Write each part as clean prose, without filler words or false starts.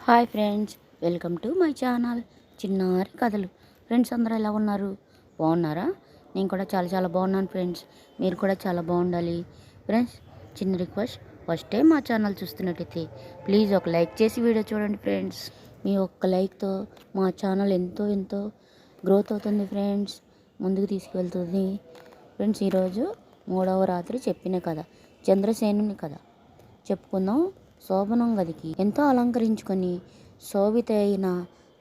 Hi friends, welcome to my channel చిన్నారి కథలు. Friends అందరూ ఎలా ఉన్నారు? బాగున్నారా? నేను కూడా చాలా చాలా బాగున్నాను ఫ్రెండ్స్. మీరు కూడా చాలా బాగుండాలి. ఫ్రెండ్స్, చిన్న రిక్వెస్ట్, ఫస్ట్ టైం మా ఛానల్ చూస్తున్నట్టయితే ప్లీజ్ ఒక లైక్ చేసి వీడియో చూడండి ఫ్రెండ్స్. మీ ఒక్క లైక్తో మా ఛానల్ ఎంతో ఎంతో గ్రోత్ అవుతుంది ఫ్రెండ్స్, ముందుకు తీసుకువెళ్తుంది ఫ్రెండ్స్. ఈరోజు 3వ రాత్రి చెప్పిన కథ, చంద్రసేనుని కథ చెప్పుకుందాం. శోభనం గదికి ఎంతో అలంకరించుకొని శోభిత అయిన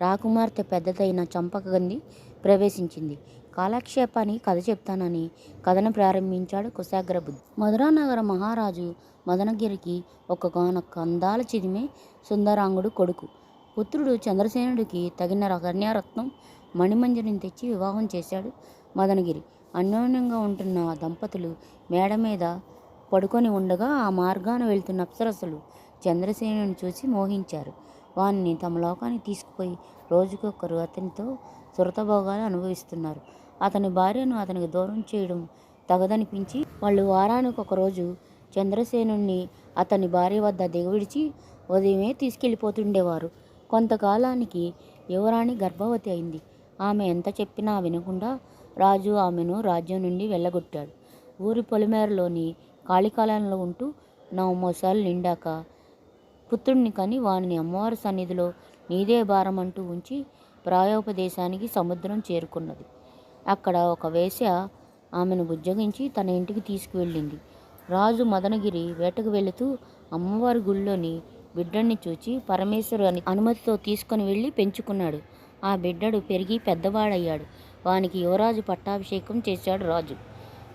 రాకుమార్తె పెద్దదైన చంపకగంది ప్రవేశించింది. కాలక్షేపాన్ని కథ చెప్తానని కథను ప్రారంభించాడు కుశాగ్రబుద్ధి. మధురానగర మహారాజు మదనగిరికి ఒక్కగానొక్క అందాల చిదిమే సుందరాంగుడు కొడుకు. పుత్రుడు చంద్రసేనుడికి తగిన కన్యారత్నం మణిమంజరిని తెచ్చి వివాహం చేశాడు మదనగిరి. అన్యోన్యంగా ఉంటున్న దంపతులు మేడ మీద పడుకొని ఉండగా ఆ మార్గాన వెళ్తున్న అప్సరసలు చంద్రసేనుని చూసి మోహించారు. వారిని తమ లోకానికి తీసుకుపోయి రోజుకొకరు అతనితో సురతభోగాలు అనుభవిస్తున్నారు. అతని భార్యను అతనికి దూరం చేయడం తగదనిపించి వాళ్ళు వారానికి ఒకరోజు చంద్రసేనుణ్ణి అతని భార్య వద్ద దిగవిడిచి ఉదయమే తీసుకెళ్ళిపోతుండేవారు. కొంతకాలానికి యువరాణి గర్భవతి అయింది. ఆమె ఎంత చెప్పినా వినకుండా రాజు ఆమెను రాజ్యం నుండి వెళ్ళగొట్టాడు. ఊరి పొలిమేరలోని కాళికాలంలో ఉంటూ 9 మోసాలు నిండాక పుత్రుడిని కని వానిని అమ్మవారి సన్నిధిలో నీదే భారం అంటూ ఉంచి ప్రాయోపదేశానికి సముద్రం చేరుకున్నది. అక్కడ ఒక వేశ్య ఆమెను బుజ్జగించి తన ఇంటికి తీసుకువెళ్ళింది. రాజు మదనగిరి వేటకు వెళుతూ అమ్మవారి గుళ్ళోని బిడ్డని చూచి పరమేశ్వరు అనుమతితో తీసుకొని వెళ్ళి పెంచుకున్నాడు. ఆ బిడ్డడు పెరిగి పెద్దవాడయ్యాడు. వానికి యువరాజు పట్టాభిషేకం చేశాడు రాజు.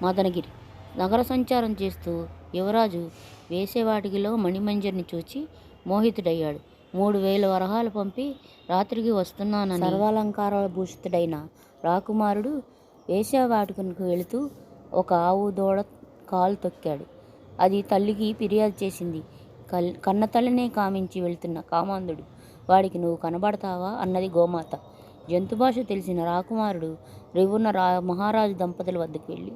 మదనగిరి నగర సంచారం చేస్తూ యువరాజు వేసేవాటికిలో మణిమంజరిని చూచి మోహితుడయ్యాడు. 3000 వరహాలు పంపి రాత్రికి వస్తున్నానని సర్వాలంకారాల భూషితుడైన రాకుమారుడు వేశ్యావాటికకు వెళుతూ ఒక ఆవు దూడ కాలు తొక్కాడు. అది తల్లికి ఫిర్యాదు చేసింది. కన్న తల్లినే కామించి వెళుతున్న కామాంధుడు వాడికి నువ్వు కనబడతావా అన్నది గోమాత. జంతుభాష తెలిసిన రాకుమారుడు రివున్న మహారాజు దంపతుల వద్దకు వెళ్ళి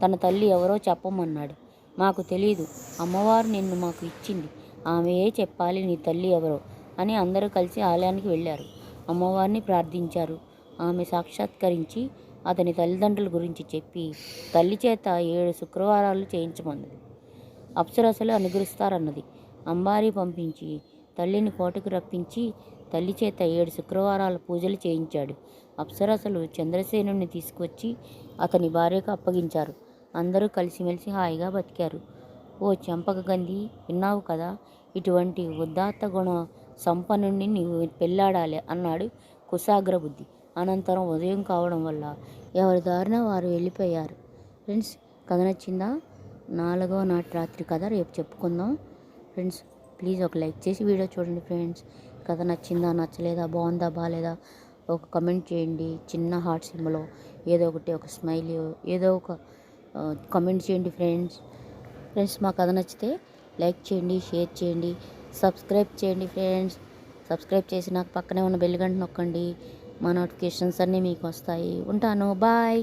తన తల్లి ఎవరో చెప్పమన్నాడు. మాకు తెలీదు, అమ్మవారు నిన్ను మాకు ఇచ్చింది, ఆమెయే చెప్పాలి నీ తల్లి ఎవరో అని అందరూ కలిసి ఆలయానికి వెళ్ళారు. అమ్మవారిని ప్రార్థించారు. ఆమె సాక్షాత్కరించి అతని తల్లిదండ్రుల గురించి చెప్పి తల్లి చేత 7 శుక్రవారాలు చేయించమన్నది. అప్సరసలు అనుగ్రహిస్తారన్నది. అంబారీ పంపించి తల్లిని కోటకు రప్పించి తల్లి చేత 7 శుక్రవారాల పూజలు చేయించాడు. అప్సరసలు చంద్రసేనుని తీసుకువచ్చి అతని భార్యకు అప్పగించారు. అందరూ కలిసిమెలిసి హాయిగా బతికారు. ఓ చంపకగంధి, విన్నావు కదా, ఇటువంటి ఉదాత్త గుణ సంపన్నుణ్ణి నీవు పెళ్ళాడాలి అన్నాడు కుశాగ్రబుద్ధి. అనంతరం ఉదయం కావడం వల్ల ఎవరి దారిన వారు వెళ్ళిపోయారు. ఫ్రెండ్స్, కథ నచ్చిందా? 4వ నాటి రాత్రి కథ రేపు చెప్పుకుందాం. ఫ్రెండ్స్, ప్లీజ్ ఒక లైక్ చేసి వీడియో చూడండి ఫ్రెండ్స్. కథ నచ్చిందా, నచ్చలేదా, బాగుందా, బాగాలేదా ఒక కమెంట్ చేయండి. చిన్న హార్ట్ సింబల్ ఏదో ఒకటి, ఒక స్మైల్, ఏదో ఒక కమెంట్ చేయండి ఫ్రెండ్స్. మా కథ నచ్చితే లైక్ చేయండి, షేర్ చేయండి, సబ్స్క్రైబ్ చేయండి ఫ్రెండ్స్. సబ్స్క్రైబ్ చేసి నాకు పక్కనే ఉన్న బెల్ గంట నొక్కండి. మా నోటిఫికేషన్స్ అన్నీ మీకు వస్తాయి. ఉంటాను, బాయ్.